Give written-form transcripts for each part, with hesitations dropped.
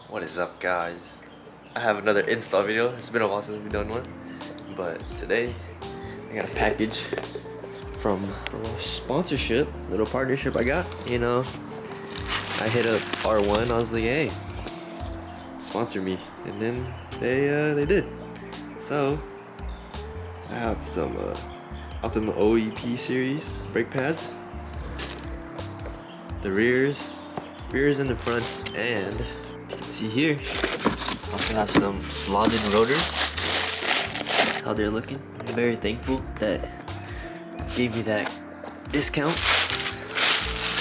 What is up, guys? I have another install video. It's been a while since we've done one, but today I got a package from a little sponsorship, little partnership I got. You know, I hit up R1. I was like, hey, sponsor me, and then they did. So I have some Optima OEP series brake pads, the rears and the fronts, and you can see here also have some slotted rotors. That's how they're looking. I'm very thankful that gave me that discount,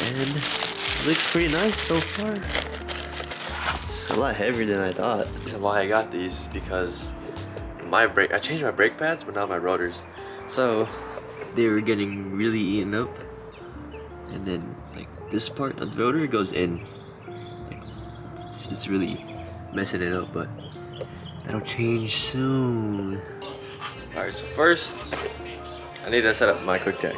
and it looks pretty nice so far. It's a lot heavier than I thought. The reason why I got these is because I changed my brake pads, but not my rotors. So they were getting really eaten up, and then like this part of the rotor goes in. Like, it's really messing it up, but that'll change soon. Alright, so first I need to set up my quick jack.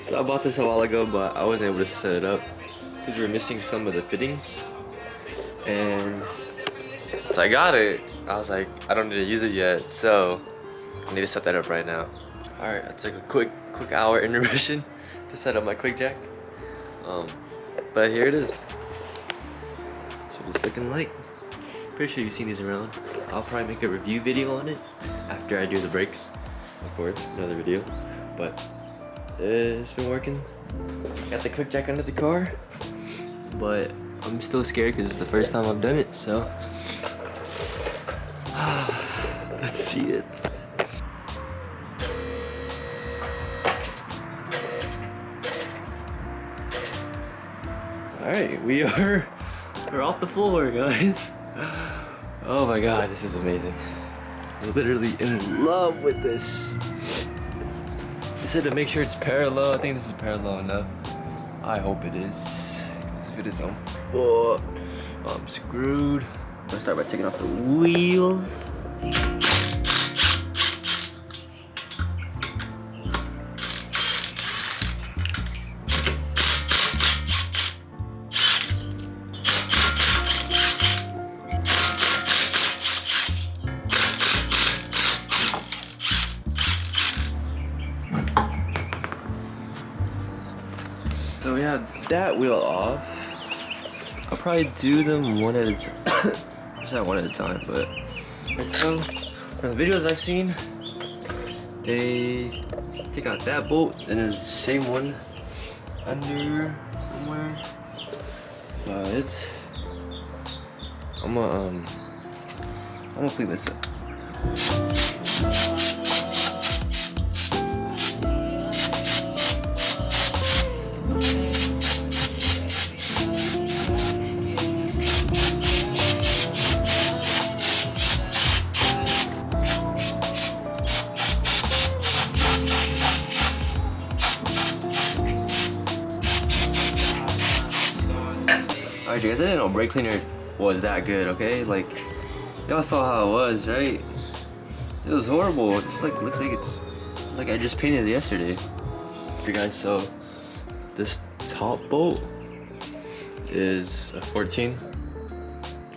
So I bought this a while ago, but I wasn't able to set it up because we were missing some of the fittings. And so I got it. I was like, I don't need to use it yet, so I need to set that up right now. Alright, I took a quick hour intermission to set up my quick jack. But here it is. That's what it's looking like. Pretty sure you've seen these around. I'll probably make a review video on it after I do the brakes. Of course, another video. But it's been working. Got the quick jack under the car, but I'm still scared because it's the first time I've done it, so let's see it. Alright, we're off the floor, guys. Oh my god, this is amazing. I'm literally in love with this. They said to make sure it's parallel. I think this is parallel enough. I hope it is. Because if it is, I'm fucked. I'm screwed. I'm gonna start by taking off the wheels. So we have that wheel off. I'll probably do them one at a time. Just not one at a time, but so from the videos I've seen, they take out that bolt and there's the same one under somewhere. But I'm gonna clean this up. Alright, you guys, I didn't know brake cleaner was that good, okay? Like, y'all saw how it was, right? It was horrible. This like looks like it's like I just painted it yesterday. Okay, guys, so this top bolt is a 14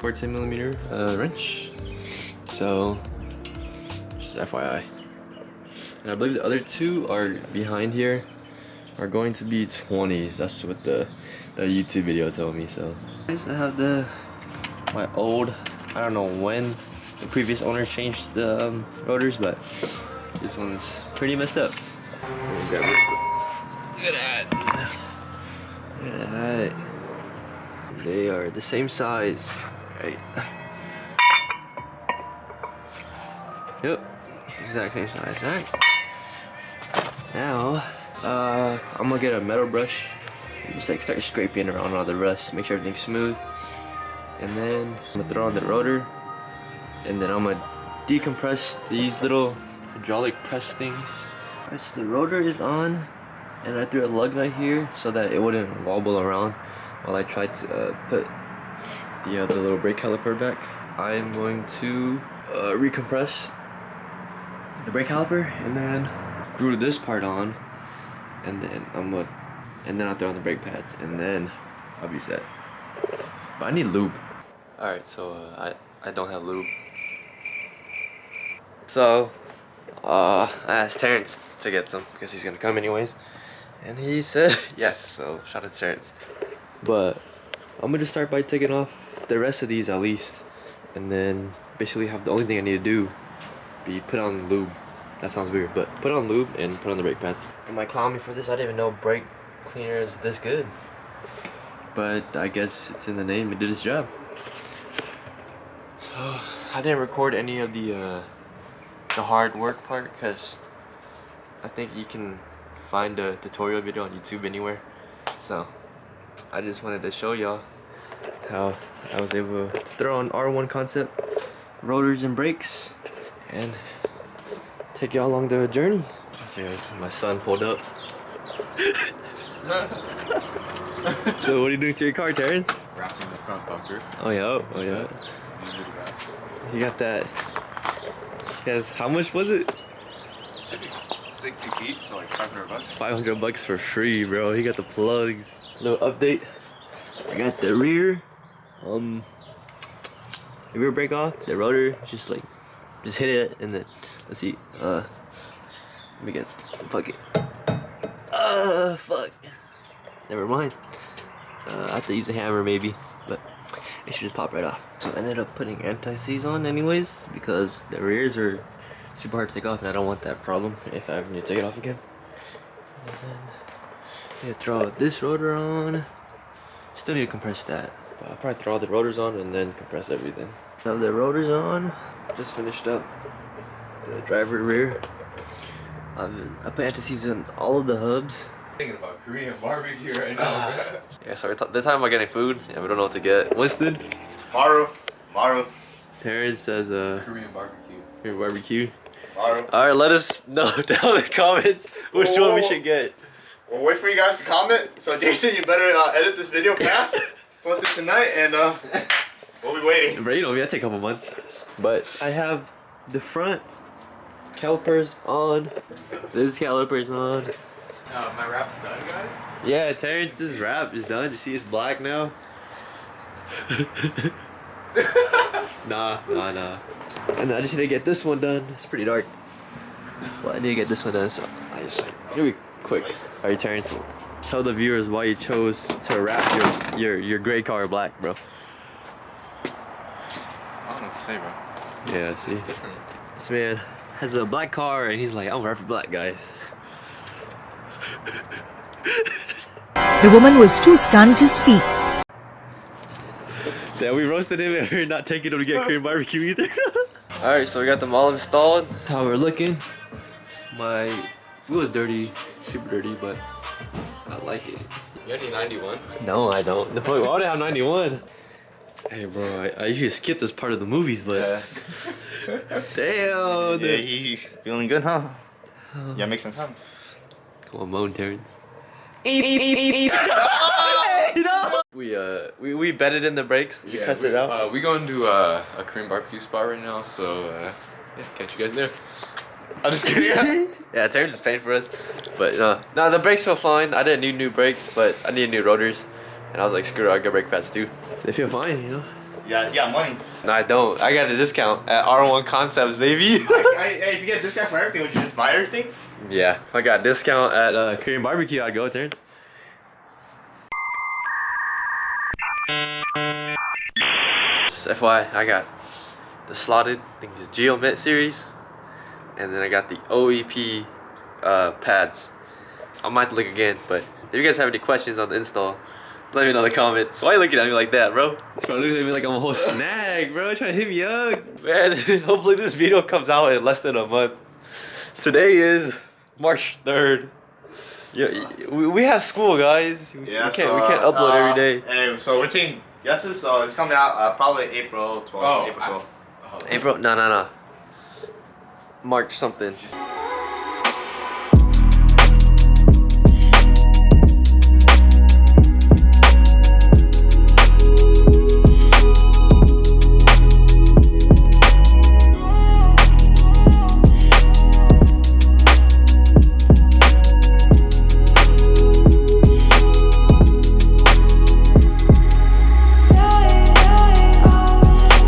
millimeter wrench. So just FYI. And I believe the other two are behind here are going to be 20s. That's what the YouTube video told me. So I have my old, I don't know when the previous owner changed the rotors, but this one's pretty messed up. Let me grab it real quick. Look at that. Look at that. They are the same size, right? Yep, exact same size. Alright. Now I'm gonna get a metal brush. Just like start scraping around all the rust, make sure everything's smooth, and then I'm gonna throw on the rotor, and then I'm gonna decompress these little hydraulic press things. Alright, so the rotor is on, and I threw a lug nut here so that it wouldn't wobble around while I tried to put the little brake caliper back. I'm going to recompress the brake caliper and then glue this part on, and then I'll throw on the brake pads, and then I'll be set. But I need lube. Alright, so I don't have lube. So I asked Terrence to get some because he's gonna come anyways, and he said yes. So shout out to Terrence. But I'm gonna just start by taking off the rest of these at least, and then basically have the only thing I need to do be put on lube. That sounds weird, but put on lube and put on the brake pads. You might clown me for this. I didn't even know brake cleaner is this good, but I guess it's in the name. It did its job. So I didn't record any of the hard work part because I think you can find a tutorial video on YouTube anywhere. So I just wanted to show y'all how I was able to throw on R1 concept, rotors and brakes, and take y'all along the journey. Here's my son pulled up. So what are you doing to your car, Terrence? Wrapping the front bumper. Oh yeah, oh yeah. You got that. Yes, how much was it? Should be 60 feet, so like 500 bucks. 500 bucks for free, bro. He got the plugs. Little update. I got the rear. The rear brake off. The rotor just hit it, and then let's see. Let me get. Fuck it. Fuck. Never mind. I have to use a hammer maybe, but it should just pop right off. So I ended up putting anti-seize on anyways because the rears are super hard to take off, and I don't want that problem if I ever need to take it off again. And then I need to throw this rotor on. Still need to compress that, but I'll probably throw all the rotors on and then compress everything. Have the rotors on. Just finished up the driver rear. I put anti-seize on all of the hubs. Thinking about Korean barbecue right now, bro. Yeah, so they're talking about getting food. Yeah, we don't know what to get. Winston? Maru. Terrence says Korean barbecue. Korean barbecue. Maru. Alright, let us know down in the comments which one we should get. We'll wait for you guys to comment. So Jason, you better edit this video fast. Post it tonight, and we'll be waiting. But you know, that'll take a couple months. But I have the front calipers on. This caliper's on. My wrap's done, guys. Yeah, Terrence's wrap is done. You see it's black now? Nah. And I just need to get this one done. It's pretty dark. Well, I need to get this one done, so I just here we quick. Alright, Terrence, tell the viewers why you chose to wrap your gray car black, bro. I don't know what to say, bro. Yeah, see. It's different. This man has a black car and he's like, I'm wrapping black, guys. The woman was too stunned to speak. Yeah, we roasted him and we're not taking him to get Korean barbecue either. Alright, so we got them all installed. That's how we're looking. My wheel is dirty, super dirty, but I like it. You got any 91? No, I don't. Why would I have 91? Hey, bro, I usually skip this part of the movies, but damn. Yeah, you feeling good, huh? Yeah, make some sounds. Come on, moan, Terrence. We bedded in the brakes. We tested it out. We going to a Korean barbecue spot right now, so yeah, catch you guys there. I'm just kidding. Yeah, Terrence is paying for us, but no, the brakes feel fine. I didn't need new brakes, but I needed new rotors, and I was like, screw it, I'll get brake pads too. They feel fine, you know. Yeah, you got money. No, I don't. I got a discount at R1 Concepts, baby. Hey, if you get a discount for everything, would you just buy everything? Yeah, if I got a discount at Korean barbecue, I'd go, Terrence. Just FYI, I got the slotted, I think it's Geomit series, and then I got the OEP pads. I might look again, but if you guys have any questions on the install, let me know in the comments. Why are you looking at me like that, bro? This bro looks at me like I'm a whole snag, bro. Trying to hit me up. Man, hopefully this video comes out in less than a month. Today is March 3rd. Yeah, we have school, guys. We can't upload every day. Hey, so we're taking guesses. So it's coming out probably April 12th. Oh, April 12th. April? No. March something.